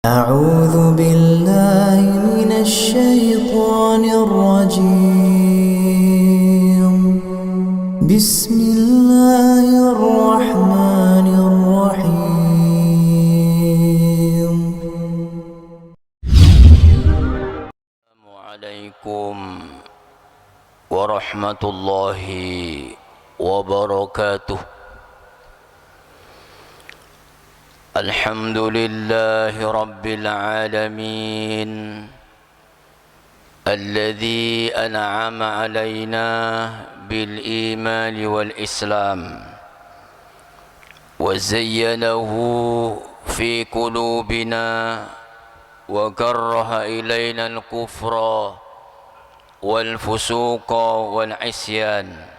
أعوذ بالله من الشيطان الرجيم بسم الله الرحمن الرحيم السلام عليكم ورحمة الله وبركاته. الحمد لله رب العالمين الذي أنعم علينا بالإيمان والإسلام وزينه في قلوبنا وكره إلينا الكفر والفسوق والعصيان.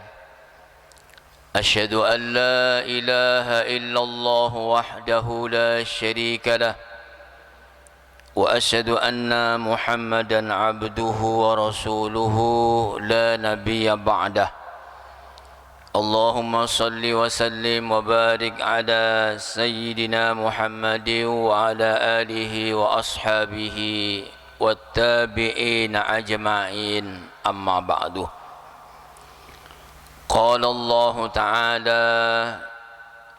أشهد أن لا إله إلا الله وحده لا شريك له وأشهد أن محمدا عبده ورسوله لا نبي بعده. اللهم صل وسلم وبارك على سيدنا محمد وعلى آله وأصحابه والتابعين أجمعين. أما بعد، قال الله تعالى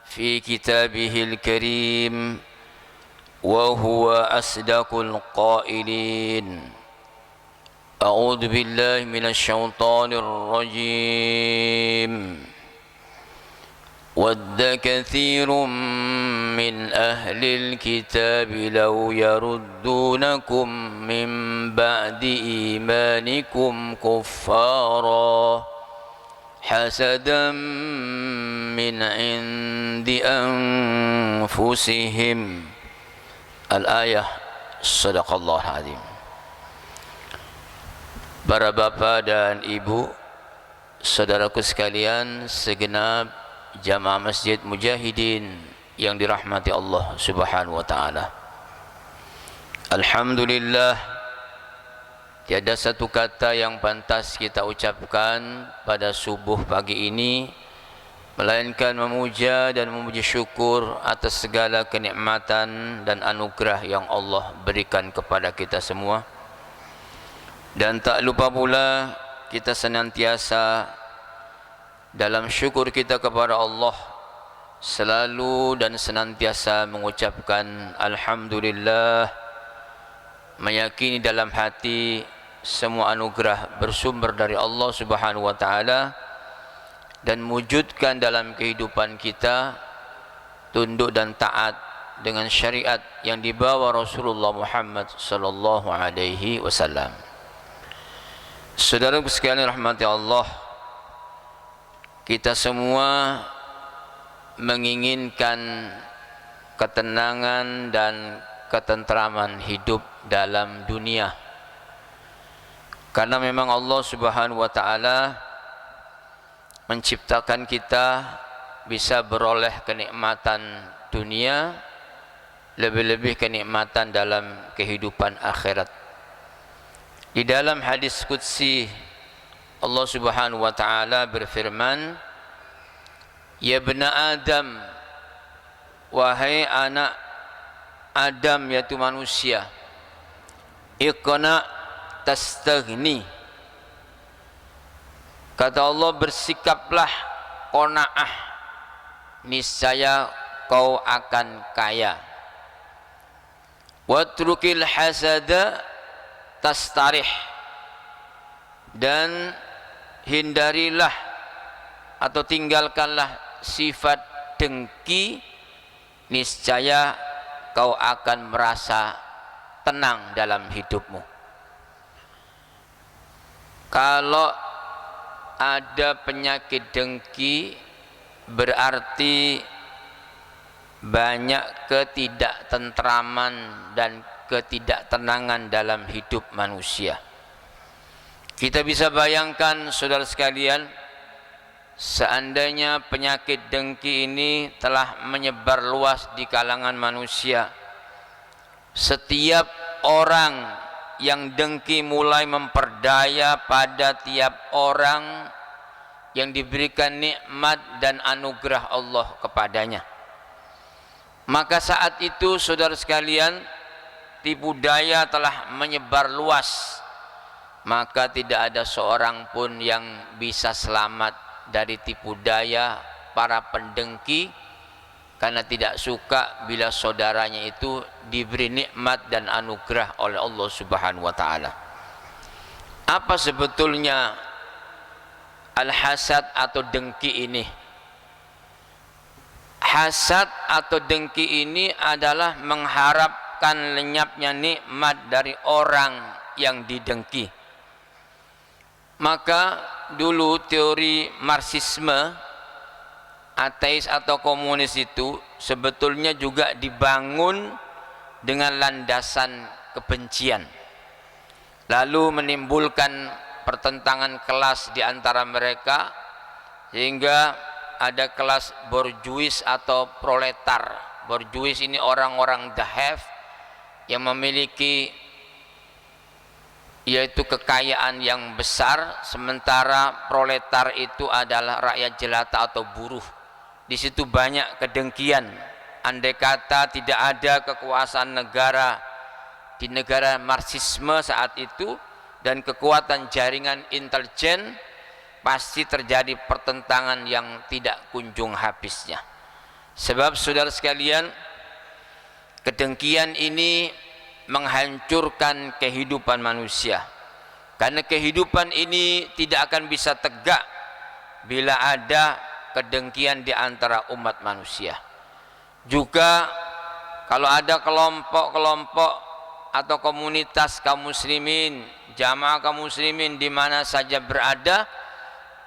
في كتابه الكريم وهو أصدق القائلين: أعوذ بالله من الشيطان الرجيم. ود كثير من أهل الكتاب لو يردونكم من بعد إيمانكم كفارا حسدا من عند أنفسهم. Al-ayah. Sadaqallah azim. Para bapa dan ibu, saudaraku sekalian, segenap jamaah Masjid Mujahidin yang dirahmati Allah Subhanahu wa taala. Alhamdulillah, tiada satu kata yang pantas kita ucapkan pada subuh pagi ini melainkan memuja dan memuji syukur atas segala kenikmatan dan anugerah yang Allah berikan kepada kita semua. Dan tak lupa pula kita senantiasa dalam syukur kita kepada Allah selalu dan senantiasa mengucapkan Alhamdulillah, meyakini dalam hati semua anugerah bersumber dari Allah Subhanahu wa taala dan wujudkan dalam kehidupan kita tunduk dan taat dengan syariat yang dibawa Rasulullah Muhammad sallallahu alaihi wasallam. Saudaraku sekalian rahmati Allah, kita semua menginginkan ketenangan dan ketentraman hidup dalam dunia, karena memang Allah Subhanahu wa taala menciptakan kita bisa beroleh kenikmatan dunia, lebih-lebih kenikmatan dalam kehidupan akhirat. Di dalam hadis qudsi Allah Subhanahu wa taala berfirman, "Ya bani Adam, wahai anak Adam, yaitu manusia, iqna tastaghni." Kata Allah, bersikaplah qanaah, niscaya kau akan kaya. Watrukil hasada tastarih, dan hindarilah atau tinggalkanlah sifat dengki, niscaya kau akan merasa tenang dalam hidupmu. Kalau ada penyakit dengki, berarti banyak ketidaktentraman dan ketidaktenangan dalam hidup manusia. Kita bisa bayangkan, saudara sekalian, seandainya penyakit dengki ini telah menyebar luas di kalangan manusia, setiap orang yang dengki mulai memperdaya pada tiap orang yang diberikan nikmat dan anugerah Allah kepadanya, maka saat itu saudara sekalian tipu daya telah menyebar luas, maka tidak ada seorang pun yang bisa selamat dari tipu daya para pendengki, karena tidak suka bila saudaranya itu diberi nikmat dan anugerah oleh Allah Subhanahu wa taala. Apa sebetulnya al-hasad atau dengki ini? Hasad atau dengki ini adalah mengharapkan lenyapnya nikmat dari orang yang didengki. Maka dulu teori Marxisme, ateis atau komunis itu sebetulnya juga dibangun dengan landasan kebencian, lalu menimbulkan pertentangan kelas di antara mereka, sehingga ada kelas borjuis atau proletar. Borjuis ini orang-orang the have yang memiliki yaitu kekayaan yang besar, sementara proletar itu adalah rakyat jelata atau buruh. Di situ banyak kedengkian. Andai kata tidak ada kekuasaan negara di negara Marxisme saat itu dan kekuatan jaringan intelijen, pasti terjadi pertentangan yang tidak kunjung habisnya. Sebab saudara sekalian, kedengkian ini menghancurkan kehidupan manusia, karena kehidupan ini tidak akan bisa tegak bila ada kedengkian di antara umat manusia. Juga kalau ada kelompok-kelompok atau komunitas kaum muslimin, jamaah kaum muslimin di mana saja berada,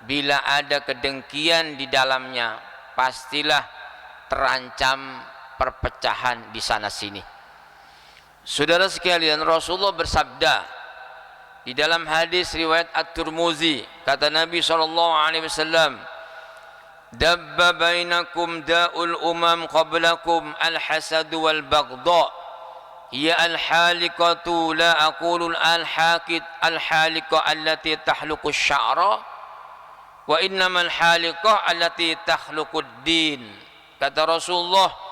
bila ada kedengkian di dalamnya, pastilah terancam perpecahan di sana sini. Saudara sekalian, Rasulullah bersabda di dalam hadis riwayat At-Tirmidzi, kata Nabi SAW, dabba bainakum da'ul umam qablakum al-hasad wal baghdha, ya al-halikatu la aqulul al-halika allati tahluqu sya'ra, wa innamal halikah allati takhluqud din. Kata Rasulullah,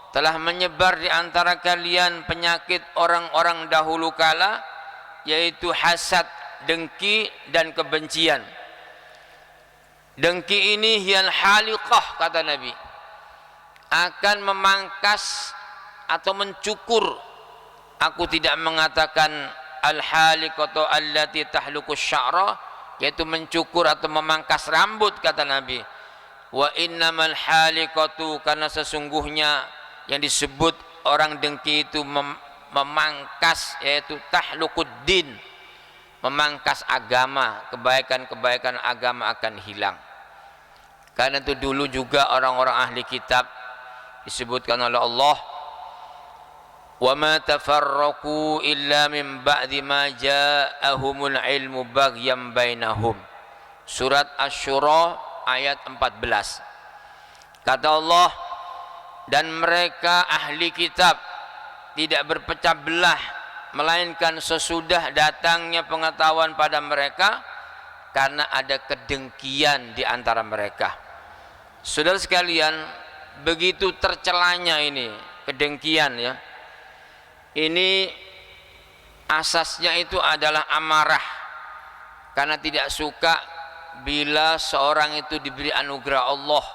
telah menyebar di antara kalian penyakit orang-orang dahulu kala, yaitu hasad, dengki dan kebencian. Dengki ini hiyal halikah, kata Nabi, akan memangkas atau mencukur. Aku tidak mengatakan al-halikatu allati tahluqu sya'ra, yaitu mencukur atau memangkas rambut, kata Nabi. Wa innamal halikatu, karena sesungguhnya yang disebut orang dengki itu memangkas, yaitu tahluquddin, memangkas agama, kebaikan-kebaikan agama akan hilang. Karena itu dulu juga orang-orang ahli kitab disebutkan oleh Allah, wa ma tafarraqu illa min ba'di ma ja'ahumul ilmu baghyan bainahum. Surat Asy-Syura ayat 14. Kata Allah, dan mereka ahli kitab tidak berpecah belah melainkan sesudah datangnya pengetahuan pada mereka, karena ada kedengkian di antara mereka. Saudara sekalian, begitu tercelanya ini kedengkian, ya, ini asasnya itu adalah amarah, karena tidak suka bila seorang itu diberi anugerah Allah,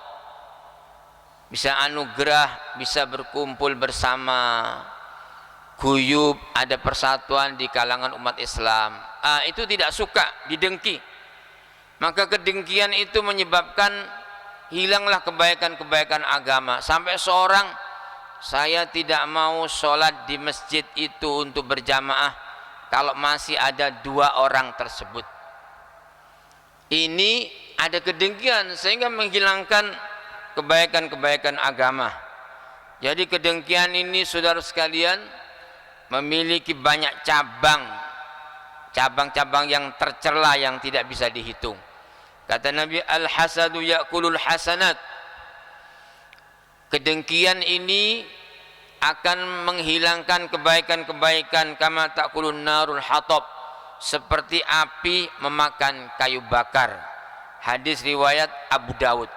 bisa anugerah, bisa berkumpul bersama, guyub, ada persatuan di kalangan umat Islam. Itu tidak suka, didengki. Maka kedengkian itu menyebabkan hilanglah kebaikan-kebaikan agama. Sampai seorang, saya tidak mau sholat di masjid itu untuk berjamaah kalau masih ada 2 orang tersebut. Ini ada kedengkian sehingga menghilangkan kebaikan-kebaikan agama. Jadi kedengkian ini, saudara sekalian, memiliki banyak cabang-cabang yang tercela yang tidak bisa dihitung. Kata Nabi, al-hasadu ya'kulul hasanat. Kedengkian ini akan menghilangkan kebaikan-kebaikan, kama ta'kulun narul hatab, seperti api memakan kayu bakar. Hadis riwayat Abu Dawud.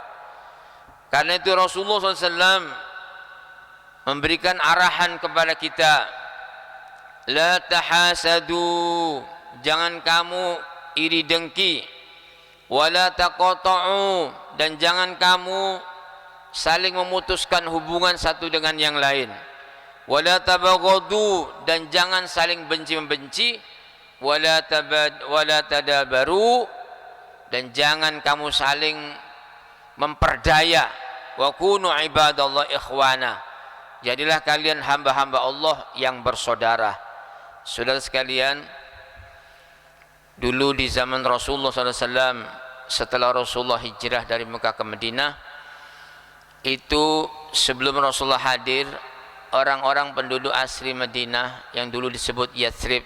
Karena itu Rasulullah SAW memberikan arahan kepada kita, La tahasadu, jangan kamu iri dengki. Wala taqata'u, dan jangan kamu saling memutuskan hubungan satu dengan yang lain. Wala tabaghadu, dan jangan saling benci-membenci. Wala tadabaru, dan jangan kamu saling memperdaya. Wa kunu ibadallah ikhwana, jadilah kalian hamba-hamba Allah yang bersaudara. Saudara sekalian, dulu di zaman Rasulullah SAW, setelah Rasulullah hijrah dari Mekah ke Madinah, itu sebelum Rasulullah hadir, orang-orang penduduk asli Madinah yang dulu disebut Yathrib,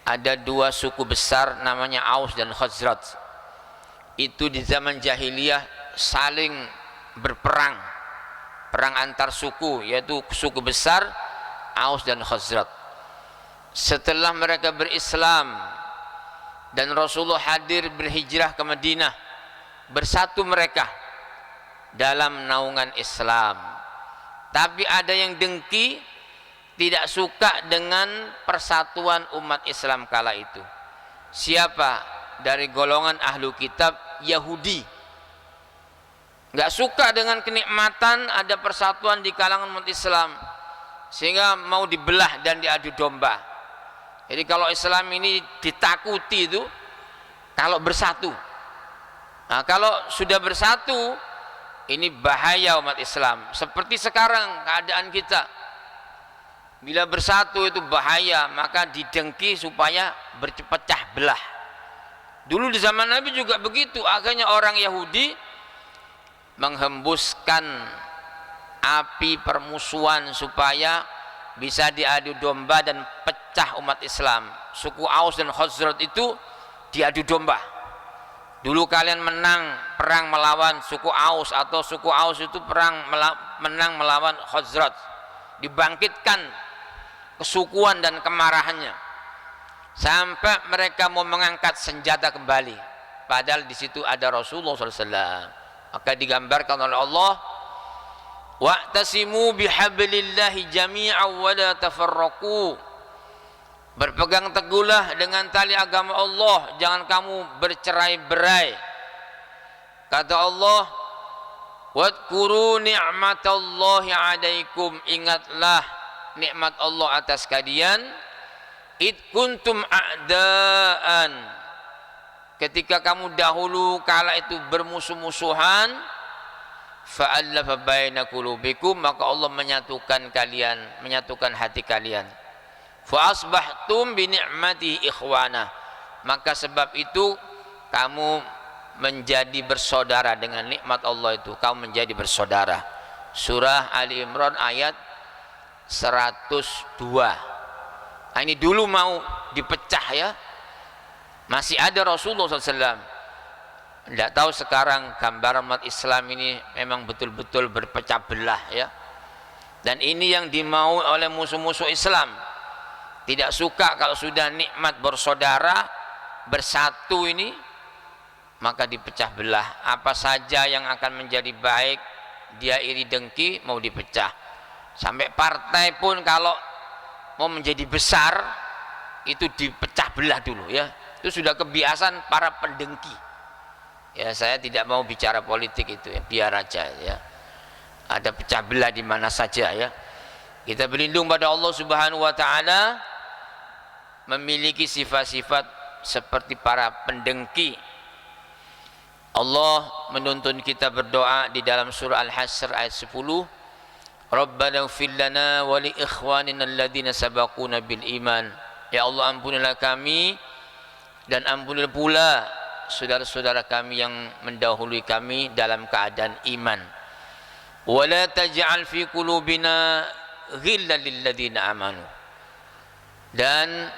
ada dua suku besar namanya Aus dan Khazraj. Itu di zaman jahiliyah saling berperang, perang antar suku, yaitu suku besar Aus dan Khazraj. Setelah mereka berislam dan Rasulullah hadir berhijrah ke Madinah, bersatu mereka dalam naungan Islam. Tapi ada yang dengki, tidak suka dengan persatuan umat Islam kala itu. Siapa? Dari golongan ahlu kitab Yahudi. Nggak suka dengan kenikmatan ada persatuan di kalangan umat Islam, sehingga mau dibelah dan diadu domba. Jadi kalau Islam ini ditakuti itu kalau bersatu. Nah, kalau sudah bersatu, ini bahaya umat Islam. Seperti sekarang keadaan kita, bila bersatu itu bahaya, maka didengki supaya berpecah belah. Dulu di zaman Nabi juga begitu. Akhirnya orang Yahudi menghembuskan api permusuhan supaya bisa diadu domba dan pecah umat Islam. Suku Aus dan Khazraj itu diadu domba. Dulu kalian menang perang melawan suku Aus, atau suku Aus itu menang melawan Khazraj. Dibangkitkan kesukuan dan kemarahannya sampai mereka mau mengangkat senjata kembali. Padahal di situ ada Rasulullah SAW. Maka digambarkan oleh Allah, wa'tasimu bihablillahi jami'an wa la tafarraqu, berpegang teguhlah dengan tali agama Allah, jangan kamu bercerai-berai. Kata Allah, wadhkuru ni'matallahi 'alaikum, ingatlah nikmat Allah atas kalian, id kuntum a'daan, ketika kamu dahulu kala itu bermusuh-musuhan, fa'allafa baina qulubikum, maka Allah menyatukan kalian, menyatukan hati kalian. Fa asbahtum bi ni'matihi ikhwana, maka sebab itu kamu menjadi bersaudara dengan nikmat Allah itu, kamu menjadi bersaudara. Surah Ali Imran ayat 102. Nah, ini dulu mau dipecah ya, masih ada Rasulullah SAW. Tidak tahu sekarang gambaran umat Islam ini memang betul-betul berpecah belah ya. Dan ini yang dimau oleh musuh-musuh Islam. Tidak suka kalau sudah nikmat bersaudara, bersatu ini, maka dipecah belah. Apa saja yang akan menjadi baik, dia iri dengki, mau dipecah. Sampai partai pun kalau mau menjadi besar, itu dipecah belah dulu ya. Itu sudah kebiasaan para pendengki. Ya, saya tidak mau bicara politik itu ya, biar aja ya. Ada pecah belah di mana saja ya. Kita berlindung pada Allah Subhanahu wa taala, memiliki sifat-sifat seperti para pendengki. Allah menuntun kita berdoa di dalam surah Al-Hasr ayat 10, Rabbana ighfir lana wa li ikhwanina alladhina sabaquna bil iman. Ya Allah, ampunilah kami dan ampunilah pula saudara-saudara kami yang mendahului kami dalam keadaan iman. Wa la taj'al fi qulubina ghillan lil ladzina amanu. Dan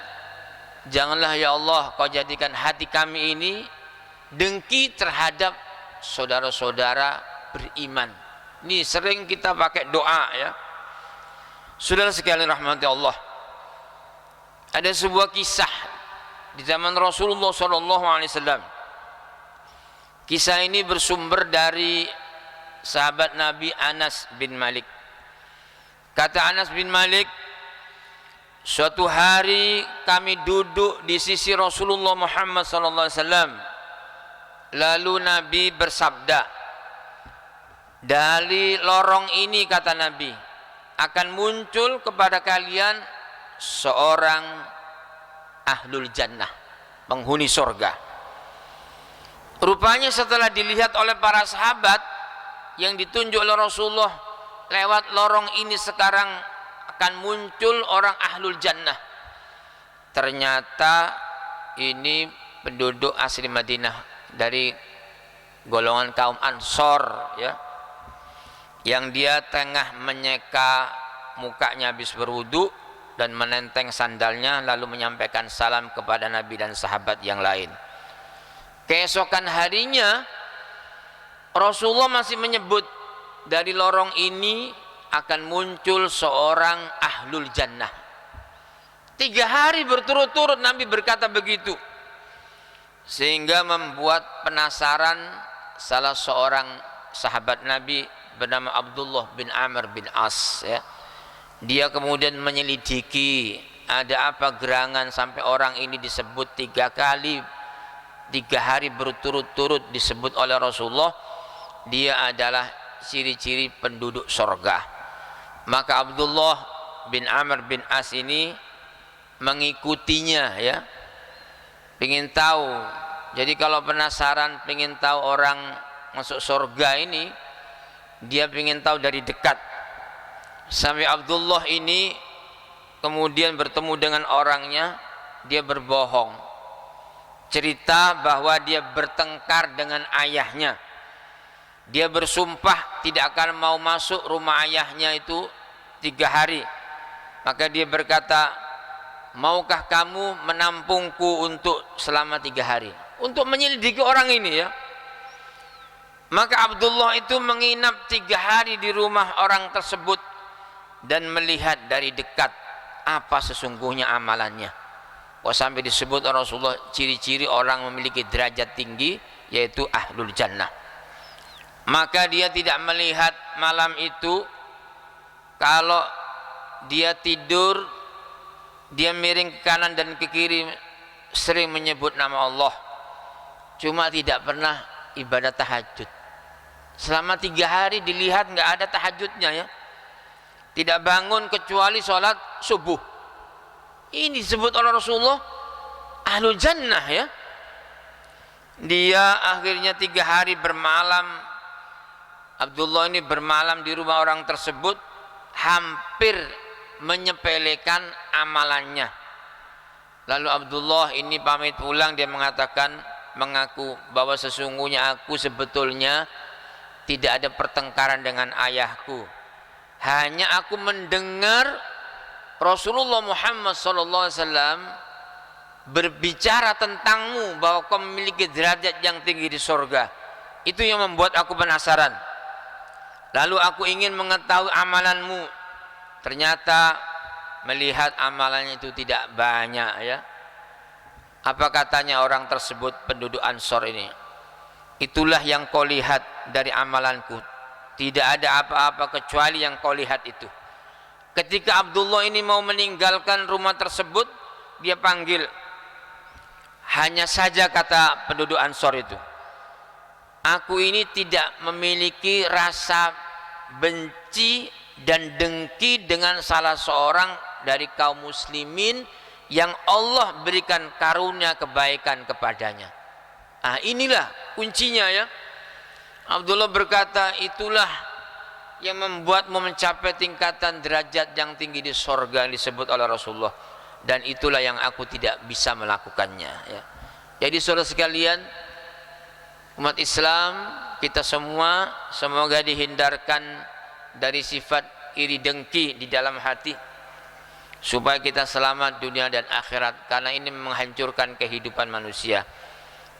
janganlah ya Allah kau jadikan hati kami ini dengki terhadap saudara-saudara beriman. Ini sering kita pakai doa ya. Saudara sekalian rahmati Allah, ada sebuah kisah di zaman Rasulullah SAW. Kisah ini bersumber dari sahabat Nabi Anas bin Malik. Kata Anas bin Malik, suatu hari kami duduk di sisi Rasulullah Muhammad sallallahu alaihi wasallam. Lalu Nabi bersabda, dari lorong ini kata Nabi akan muncul kepada kalian seorang ahlul jannah, penghuni surga. Rupanya setelah dilihat oleh para sahabat yang ditunjuk oleh Rasulullah, lewat lorong ini sekarang akan muncul orang ahlul jannah. Ternyata ini penduduk asli Madinah dari golongan kaum Ansor, ya, yang dia tengah menyeka mukanya habis berwudu dan menenteng sandalnya lalu menyampaikan salam kepada Nabi dan sahabat yang lain. Keesokan harinya Rasulullah masih menyebut dari lorong ini akan muncul seorang ahlul jannah. 3 hari berturut-turut Nabi berkata begitu, sehingga membuat penasaran salah seorang sahabat Nabi bernama Abdullah bin Amr bin As, ya. Dia kemudian menyelidiki ada apa gerangan sampai orang ini disebut 3 kali, 3 hari berturut-turut disebut oleh Rasulullah dia adalah ciri-ciri penduduk surga. Maka Abdullah bin Amr bin As ini mengikutinya, ya, ingin tahu. Jadi kalau penasaran ingin tahu orang masuk surga ini, dia ingin tahu dari dekat. Sampai Abdullah ini kemudian bertemu dengan orangnya, dia berbohong, cerita bahwa dia bertengkar dengan ayahnya. Dia bersumpah tidak akan mau masuk rumah ayahnya itu 3 hari. Maka dia berkata, maukah kamu menampungku untuk selama 3 hari, untuk menyelidiki orang ini, ya. Maka Abdullah itu menginap 3 hari di rumah orang tersebut dan melihat dari dekat apa sesungguhnya amalannya. Sampai disebut Rasulullah ciri-ciri orang memiliki derajat tinggi yaitu ahlul jannah. Maka dia tidak melihat malam itu, kalau dia tidur dia miring ke kanan dan ke kiri, sering menyebut nama Allah, cuma tidak pernah ibadah tahajud. Selama 3 hari dilihat nggak ada tahajudnya, ya, tidak bangun kecuali sholat subuh. Ini disebut oleh Rasulullah ahlul jannah, ya. Dia akhirnya 3 hari bermalam, Abdullah ini bermalam di rumah orang tersebut, hampir menyepelekan amalannya. Lalu Abdullah ini pamit pulang, dia mengatakan, mengaku bahwa sesungguhnya aku sebetulnya tidak ada pertengkaran dengan ayahku, hanya aku mendengar Rasulullah Muhammad SAW berbicara tentangmu bahwa kau memiliki derajat yang tinggi di surga. Itu yang membuat aku penasaran. Lalu aku ingin mengetahui amalanmu. Ternyata melihat amalannya itu tidak banyak, ya. Apa katanya orang tersebut, penduduk Ansor ini? Itulah yang kau lihat dari amalanku, tidak ada apa-apa kecuali yang kau lihat itu. Ketika Abdullah ini mau meninggalkan rumah tersebut, dia panggil. Hanya saja kata penduduk Ansor itu, aku ini tidak memiliki rasa benci dan dengki dengan salah seorang dari kaum muslimin yang Allah berikan karunia kebaikan kepadanya. Inilah kuncinya, ya. Abdullah berkata, itulah yang membuatmu mencapai tingkatan derajat yang tinggi di surga yang disebut oleh Rasulullah, dan itulah yang aku tidak bisa melakukannya, ya. Jadi saudara sekalian, umat Islam, kita semua semoga dihindarkan dari sifat iri dengki di dalam hati, supaya kita selamat dunia dan akhirat, karena ini menghancurkan kehidupan manusia.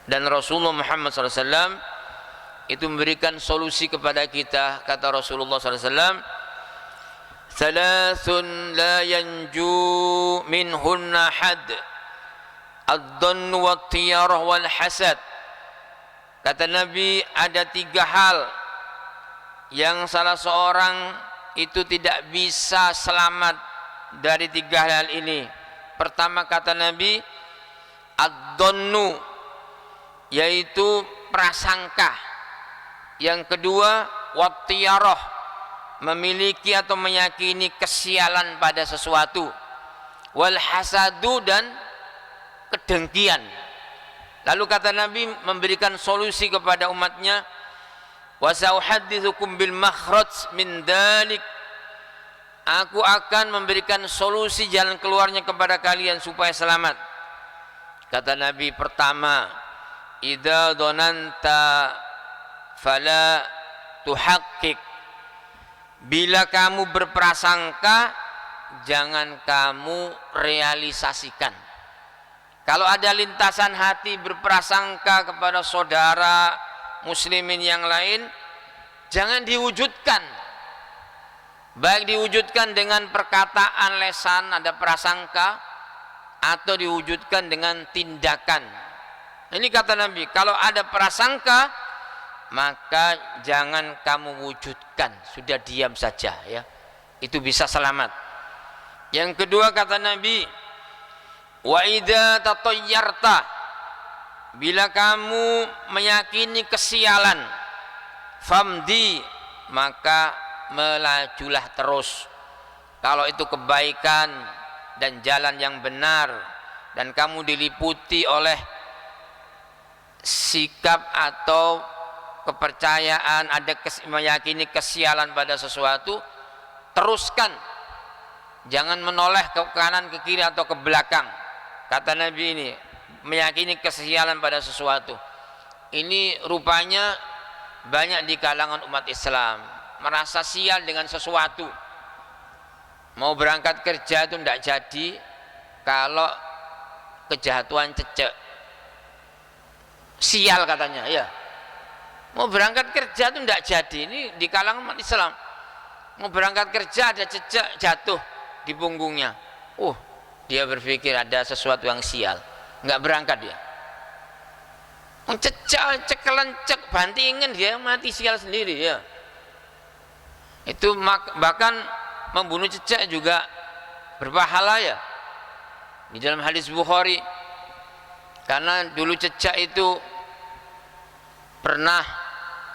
Dan Rasulullah Muhammad SAW itu memberikan solusi kepada kita. Kata Rasulullah SAW, "Thalathun la yanju minhunna had, ad-dhann wat-tiyarah wal hasad." Kata Nabi, ada 3 hal yang salah seorang itu tidak bisa selamat dari tiga hal ini. Pertama kata Nabi, ad-dhannu, yaitu prasangka. Yang kedua, wattiyarah, memiliki atau meyakini kesialan pada sesuatu. Wal hasadu, dan kedengkian. Lalu kata Nabi memberikan solusi kepada umatnya, wa sa'uhadditsukum bil makhraj min dzalik, aku akan memberikan solusi jalan keluarnya kepada kalian supaya selamat. Kata Nabi, pertama, idza dhananta fala tuhaqqiq, bila kamu berprasangka jangan kamu realisasikan. Kalau ada lintasan hati berprasangka kepada saudara muslimin yang lain, jangan diwujudkan. Baik diwujudkan dengan perkataan lesan ada prasangka, atau diwujudkan dengan tindakan. Ini kata Nabi, kalau ada prasangka maka jangan kamu wujudkan, sudah diam saja ya. Itu bisa selamat. Yang kedua kata Nabi, wa idza tatayyarta, bila kamu meyakini kesialan, famdi, maka melajulah terus. Kalau itu kebaikan dan jalan yang benar, dan kamu diliputi oleh sikap atau kepercayaan, ada meyakini kesialan pada sesuatu, teruskan. Jangan menoleh ke kanan, ke kiri, atau ke belakang. Kata Nabi ini, meyakini kesialan pada sesuatu. Ini rupanya banyak di kalangan umat Islam, merasa sial dengan sesuatu. Mau berangkat kerja itu tidak jadi kalau kejatuhan cecek. Sial katanya, ya. Mau berangkat kerja itu tidak jadi. Ini di kalangan umat Islam. Mau berangkat kerja ada cecek jatuh di punggungnya. Dia berpikir ada sesuatu yang sial, nggak berangkat dia. Cekelencek bantingan, dia mati sial sendiri ya. Itu bahkan membunuh cecek juga berpahala ya. Di dalam hadis Bukhari, karena dulu cecek itu pernah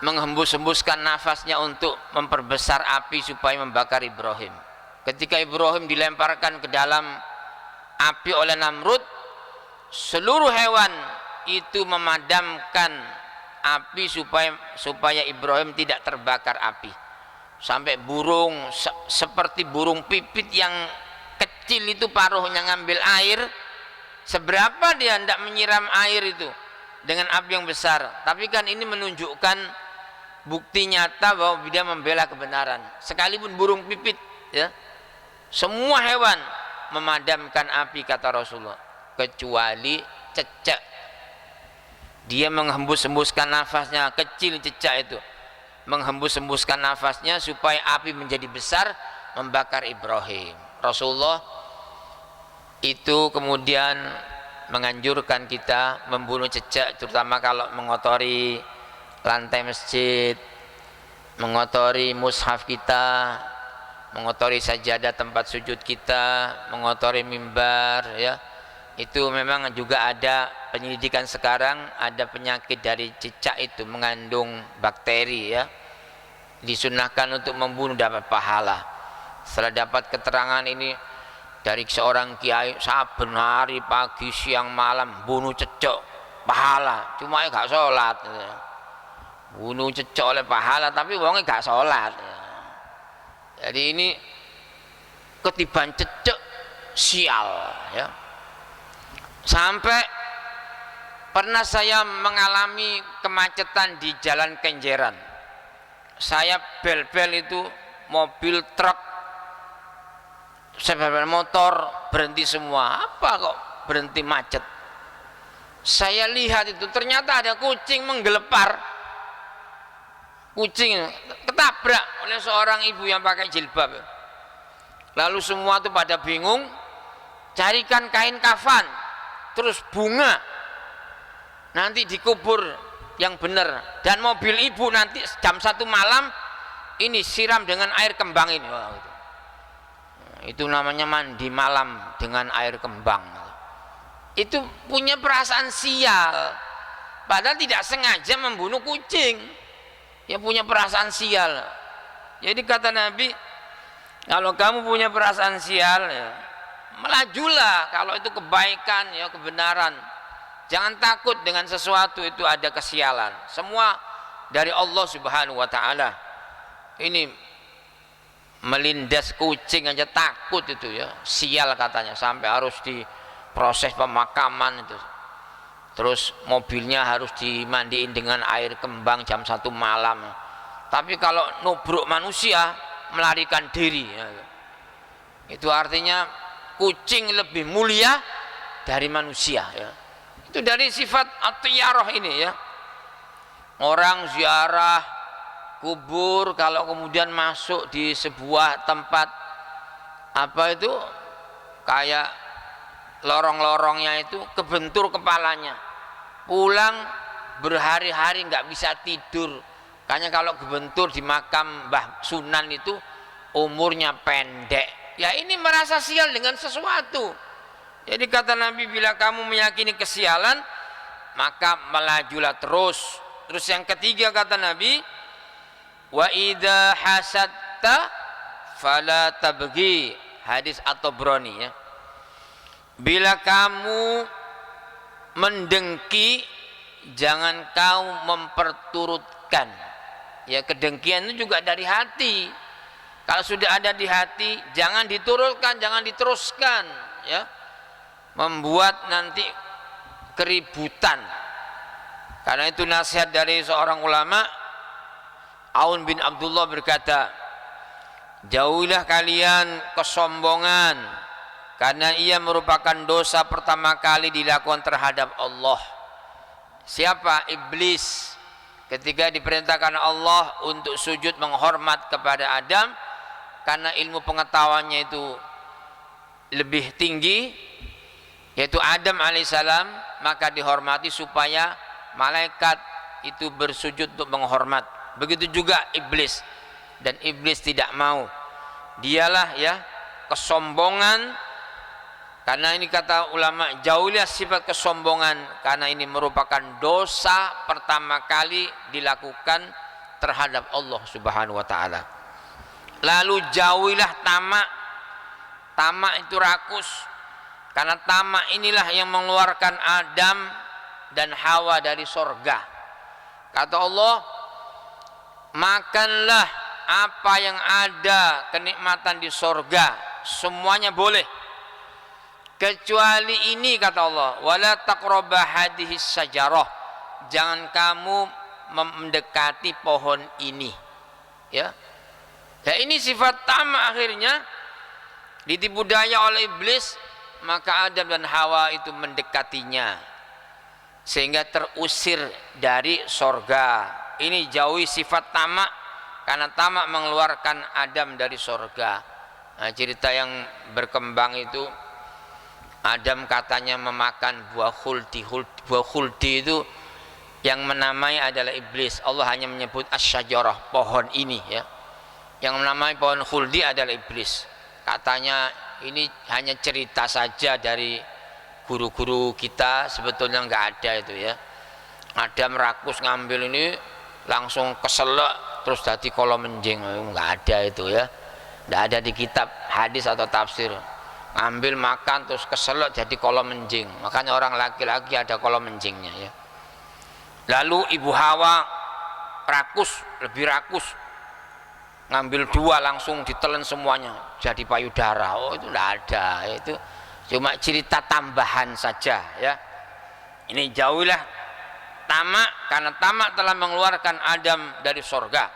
menghembus-hembuskan nafasnya untuk memperbesar api supaya membakar Ibrahim. Ketika Ibrahim dilemparkan ke dalam api oleh Namrud, seluruh hewan itu memadamkan api supaya Ibrahim tidak terbakar api. Sampai burung seperti burung pipit yang kecil itu paruhnya ngambil air, seberapa dia hendak menyiram air itu dengan api yang besar. Tapi kan ini menunjukkan bukti nyata bahwa dia membela kebenaran. Sekalipun burung pipit ya, semua hewan memadamkan api kata Rasulullah, kecuali cecek. Dia menghembus-hembuskan nafasnya, kecil cecek itu, menghembus-hembuskan nafasnya supaya api menjadi besar membakar Ibrahim. Rasulullah itu kemudian menganjurkan kita membunuh cecek, terutama kalau mengotori lantai masjid, mengotori mushaf kita, mengotori sajadah tempat sujud kita, mengotori mimbar ya. Itu memang juga ada penyelidikan sekarang, ada penyakit dari cicak itu mengandung bakteri ya. Disunahkan untuk membunuh, dapat pahala. Setelah dapat keterangan ini dari seorang kiai, saben hari pagi siang malam bunuh cecek pahala, cuma gak sholat ya. Bunuh cecek oleh pahala tapi wongnya gak sholat ya. Jadi ini ketiban cecek sial ya. Sampai pernah saya mengalami kemacetan di Jalan Kenjeran. Saya bel-bel itu mobil, truk, sepeda motor berhenti semua. Apa kok berhenti macet? Saya lihat itu ternyata ada kucing menggelepar. Kucing ketabrak oleh seorang ibu yang pakai jilbab. Lalu semua itu pada bingung, carikan kain kafan, terus bunga, nanti dikubur yang benar. Dan mobil ibu nanti jam 1 malam ini siram dengan air kembang ini. Wah, gitu. Itu namanya mandi malam dengan air kembang. Itu punya perasaan sial, padahal tidak sengaja membunuh kucing. Ya punya perasaan sial. Jadi kata Nabi, kalau kamu punya perasaan sial, ya, melajulah kalau itu kebaikan, ya kebenaran. Jangan takut dengan sesuatu itu ada kesialan. Semua dari Allah Subhanahu wa taala. Ini melindas kucing aja takut itu ya. Sial katanya, sampai harus diproses pemakaman itu. Terus mobilnya harus dimandiin dengan air kembang jam 1 malam. Tapi kalau nubruk manusia melarikan diri ya. Itu artinya kucing lebih mulia dari manusia ya. Itu dari sifat at-tiyarah ini ya. Orang ziarah kubur, kalau kemudian masuk di sebuah tempat apa itu kayak lorong-lorongnya itu kebentur kepalanya, pulang berhari-hari nggak bisa tidur. Makanya kalau kebentur di makam Mbah Sunan itu umurnya pendek. Ya ini merasa sial dengan sesuatu. Jadi kata Nabi, bila kamu meyakini kesialan maka melajulah terus. Terus yang ketiga kata Nabi, wa idza hasadta fala tabghi, hadis At-Tabrani ya. Bila kamu mendengki jangan kau memperturutkan. Ya kedengkian itu juga dari hati. Kalau sudah ada di hati jangan diturutkan, jangan diteruskan ya. Membuat nanti keributan. Karena itu nasihat dari seorang ulama, Aun bin Abdullah berkata, jauhilah kalian kesombongan, karena ia merupakan dosa pertama kali dilakukan terhadap Allah. Siapa? Iblis. Ketika diperintahkan Allah untuk sujud menghormat kepada Adam, karena ilmu pengetahuannya itu lebih tinggi, yaitu Adam alaihissalam, maka dihormati supaya malaikat itu bersujud untuk menghormat. Begitu juga iblis, dan iblis tidak mau. Dialah ya kesombongan, karena ini kata ulama, jauhilah sifat kesombongan, karena ini merupakan dosa pertama kali dilakukan terhadap Allah Subhanahu wa taala. Lalu jauhilah tamak. Tamak itu rakus, karena tamak inilah yang mengeluarkan Adam dan Hawa dari sorga. Kata Allah, makanlah apa yang ada kenikmatan di sorga, semuanya boleh, kecuali ini kata Allah, wala taqrabah hadhis sajarah, jangan kamu mendekati pohon ini ya. Ya ini sifat tamak, akhirnya ditipu daya oleh iblis, maka Adam dan Hawa itu mendekatinya sehingga terusir dari sorga. Ini jauhi sifat tamak, karena tamak mengeluarkan Adam dari sorga. Nah, cerita yang berkembang itu, Adam katanya memakan buah khuldi. Buah khuldi itu yang menamai adalah iblis. Allah hanya menyebut asyajarah, pohon ini ya. Yang menamai pohon khuldi adalah iblis. Katanya ini hanya cerita saja dari guru-guru kita, sebetulnya nggak ada itu ya. Adam rakus ngambil ini langsung keselak terus jadi kolom menjing, nggak ada itu ya. Nggak ada di kitab hadis atau tafsir. Ngambil makan terus keselak jadi kolom menjing. Makanya orang laki-laki ada kolom menjingnya ya. Lalu ibu Hawa rakus, lebih rakus, ngambil 2 langsung ditelan semuanya jadi payudara. Oh itu tidak ada, itu cuma cerita tambahan saja ya. Ini jauhilah tamak, karena tamak telah mengeluarkan Adam dari sorga.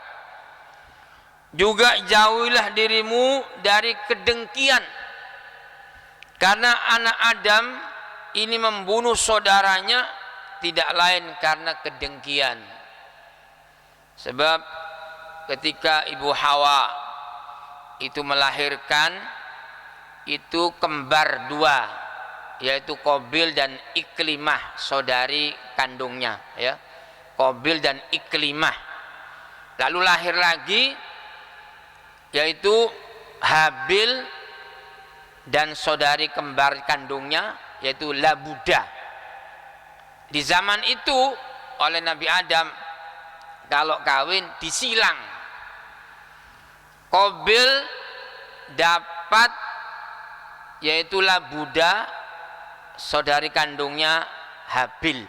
Juga jauhilah dirimu dari kedengkian, karena anak Adam ini membunuh saudaranya tidak lain karena kedengkian. Sebab ketika ibu Hawa itu melahirkan, itu kembar 2, yaitu Qabil dan Iklimah, saudari kandungnya ya. Qabil dan Iklimah. Lalu lahir lagi, yaitu Habil dan saudari kembar kandungnya yaitu Labuda. Di zaman itu oleh Nabi Adam kalau kawin disilang. Qabil dapat yaitu Labuda, saudari kandungnya Habil.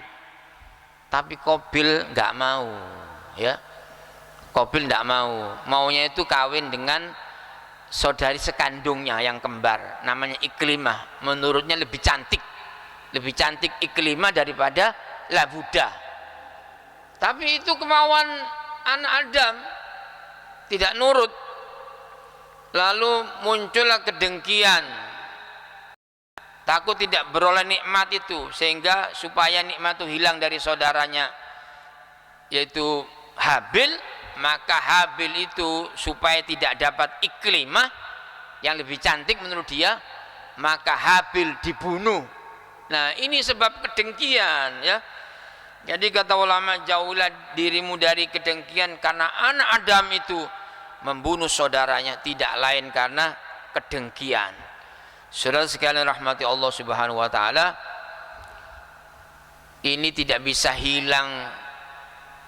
Tapi Qabil nggak mau, ya. Qabil nggak mau. Maunya itu kawin dengan saudari sekandungnya yang kembar, namanya Iklimah. Menurutnya lebih cantik Iklimah daripada Labuda. Tapi itu kemauan anak Adam, tidak nurut. Lalu muncullah kedengkian, takut tidak beroleh nikmat itu, sehingga supaya nikmat itu hilang dari saudaranya yaitu Habil, maka Habil itu supaya tidak dapat Iklimah yang lebih cantik menurut dia, maka Habil dibunuh. Nah, ini sebab kedengkian, ya. Jadi kata ulama, jauhlah dirimu dari kedengkian, karena anak Adam itu membunuh saudaranya tidak lain karena kedengkian. Saudara sekalian rahmati Allah Subhanahu wa taala, ini tidak bisa hilang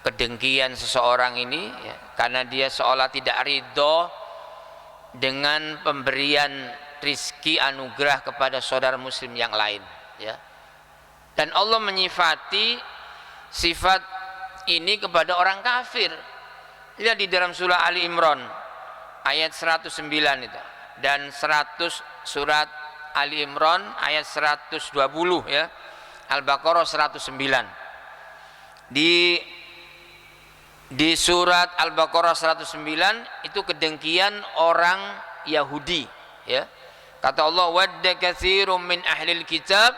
kedengkian seseorang ini, ya, karena dia seolah tidak ridho dengan pemberian rizki anugerah kepada saudara muslim yang lain, ya. Dan Allah menyifati sifat ini kepada orang kafir. Lihat di dalam surah Ali Imran ayat 109 itu, dan 100 surat Ali Imran ayat 120, ya. Al-Baqarah 109. Di surat Al-Baqarah 109 itu kedengkian orang Yahudi, ya. Kata Allah, wadda katsirum min ahlil kitab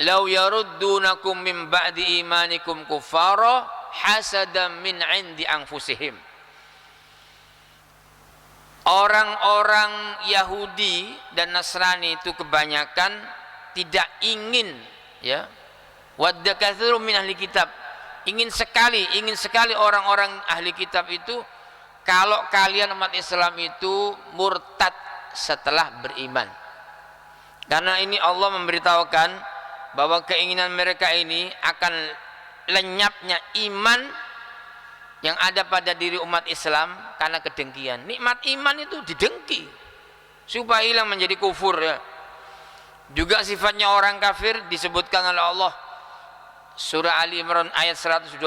law yaruddunakum min ba'di imanikum kuffara hasadan min 'indi anfusihim. Orang-orang Yahudi dan Nasrani itu kebanyakan tidak ingin, ya. Wadda katsirum min ahli kitab, ingin sekali orang-orang ahli kitab itu kalau kalian umat Islam itu murtad setelah beriman. Karena ini Allah memberitahukan bahwa keinginan mereka ini akan lenyapnya iman yang ada pada diri umat Islam karena kedengkian. Nikmat iman itu didengki supaya hilang menjadi kufur, ya. Juga sifatnya orang kafir disebutkan oleh Allah surah Ali Imran ayat 120,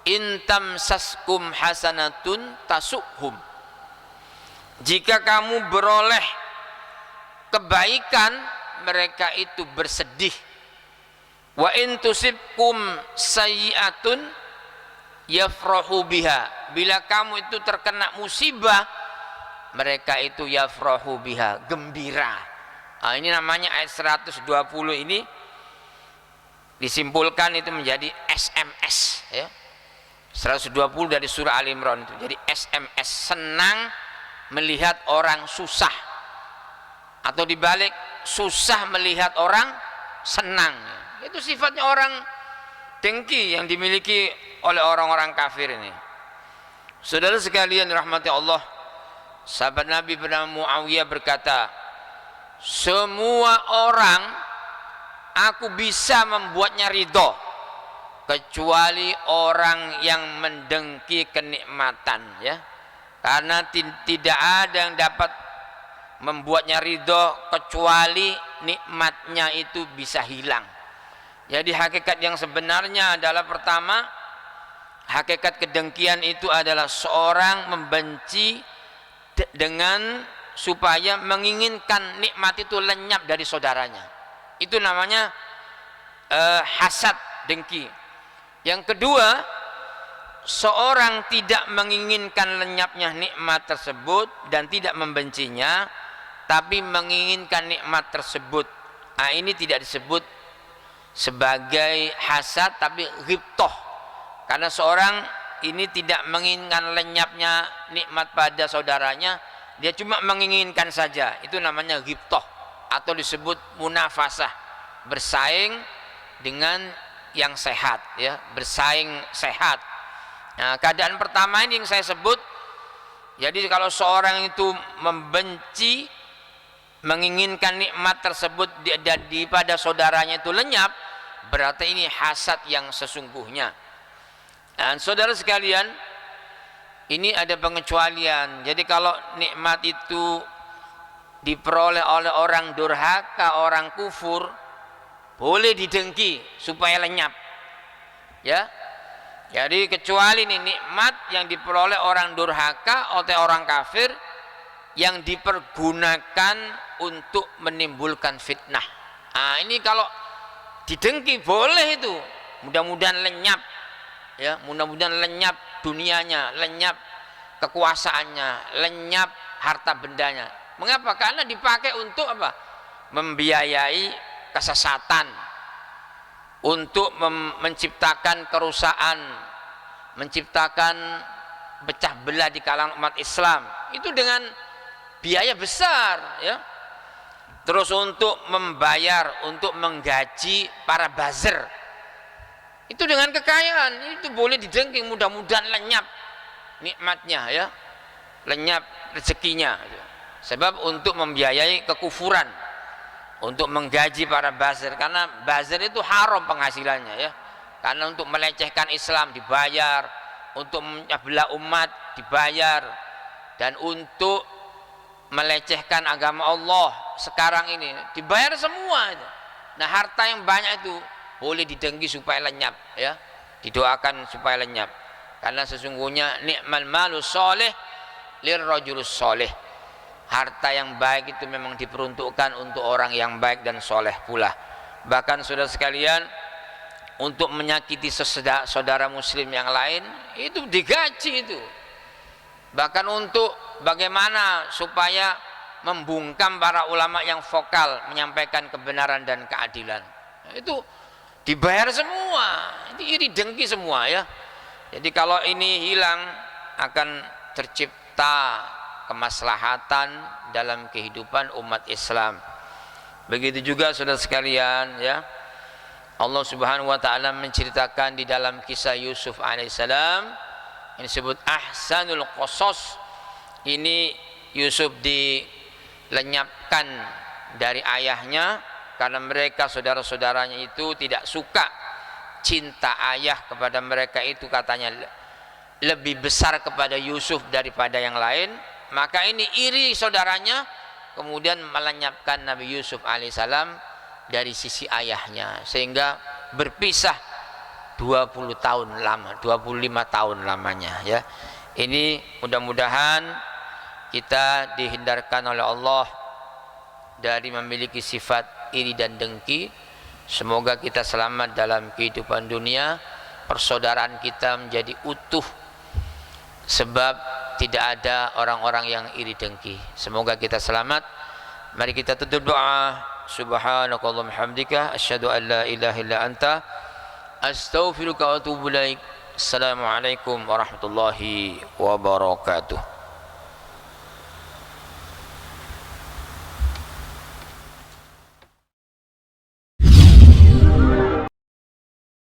intam saskum hasanatun tasukhum. Jika kamu beroleh kebaikan, mereka itu bersedih. Wa in tusibkum sayyi'atun yafrahu biha. Bila kamu itu terkena musibah, mereka itu yafrahu biha, gembira. Nah, ini namanya ayat 120 ini disimpulkan itu menjadi SMS, ya. 120 dari surah Ali Imran itu jadi SMS, senang melihat orang susah, atau dibalik, susah melihat orang senang. Itu sifatnya orang dengki yang dimiliki oleh orang-orang kafir ini. Saudara sekalian rahmati Allah, sahabat Nabi bernama Muawiyah berkata, semua orang aku bisa membuatnya ridho kecuali orang yang mendengki kenikmatan, ya. Karena tidak ada yang dapat membuatnya ridho kecuali nikmatnya itu bisa hilang. Jadi hakikat yang sebenarnya adalah, pertama, hakikat kedengkian itu adalah seorang membenci dengan supaya menginginkan nikmat itu lenyap dari saudaranya. Itu namanya hasad, dengki. Yang kedua, seorang tidak menginginkan lenyapnya nikmat tersebut dan tidak membencinya, tapi menginginkan nikmat tersebut. Nah, ini tidak disebut sebagai hasad, tapi ghibtoh. Karena seorang ini tidak menginginkan lenyapnya nikmat pada saudaranya, dia cuma menginginkan saja. Itu namanya ghibtoh, atau disebut munafasah, bersaing dengan yang sehat, ya, bersaing sehat. Nah, keadaan pertama ini yang saya sebut. Jadi kalau seorang itu membenci menginginkan nikmat tersebut pada saudaranya itu lenyap, berarti ini hasad yang sesungguhnya. Dan saudara sekalian, ini ada pengecualian. Jadi kalau nikmat itu diperoleh oleh orang durhaka, orang kufur, boleh didengki supaya lenyap. Ya. Jadi kecuali ini nikmat yang diperoleh orang durhaka oleh orang kafir yang dipergunakan untuk menimbulkan fitnah. Nah, ini kalau didengki boleh itu. Mudah-mudahan lenyap. Ya, mudah-mudahan lenyap dunianya, lenyap kekuasaannya, lenyap harta bendanya. Mengapa? Karena dipakai untuk apa? Membiayai kesesatan, untuk menciptakan kerusakan, menciptakan pecah belah di kalangan umat Islam. Itu dengan biaya besar, ya. Terus untuk membayar, untuk menggaji para buzzer, itu dengan kekayaan, itu boleh didengki. Mudah-mudahan lenyap nikmatnya, ya, lenyap rezekinya. Sebab untuk membiayai kekufuran, untuk menggaji para buzzer, karena buzzer itu haram penghasilannya, ya. Karena untuk melecehkan Islam dibayar, untuk membelah umat dibayar, dan untuk melecehkan agama Allah sekarang ini dibayar semua itu. Nah, harta yang banyak itu boleh didengki supaya lenyap, ya. Didoakan supaya lenyap. Karena sesungguhnya ni'mal malus soleh lirrajulus soleh. Harta yang baik itu memang diperuntukkan untuk orang yang baik dan soleh pula. Bahkan saudara sekalian, untuk menyakiti saudara muslim yang lain itu digaji itu. Bahkan untuk bagaimana supaya membungkam para ulama yang vokal menyampaikan kebenaran dan keadilan, itu dibayar semua. Itu iri dengki semua, ya. Jadi kalau ini hilang, akan tercipta kemaslahatan dalam kehidupan umat Islam. Begitu juga saudara sekalian, ya. Allah Subhanahu wa taala menceritakan di dalam kisah Yusuf alaihissalam, ini disebut ahsanul qasas. Ini Yusuf dilenyapkan dari ayahnya karena mereka saudara-saudaranya itu tidak suka. Cinta ayah kepada mereka itu katanya lebih besar kepada Yusuf daripada yang lain. Maka ini iri saudaranya, kemudian melenyapkan Nabi Yusuf alaihissalam dari sisi ayahnya, sehingga berpisah 20 tahun lama, 25 tahun lamanya, ya. Ini mudah-mudahan kita dihindarkan oleh Allah dari memiliki sifat iri dan dengki. Semoga kita selamat dalam kehidupan dunia, persaudaraan kita menjadi utuh, sebab tidak ada orang-orang yang iri dengki. Semoga kita selamat. Mari kita tutup doa. Subhanakallahumma hamdika asyhadu an la ilaha illa anta astaghfiruka wa atubu ilaik. Assalamualaikum warahmatullahi wabarakatuh.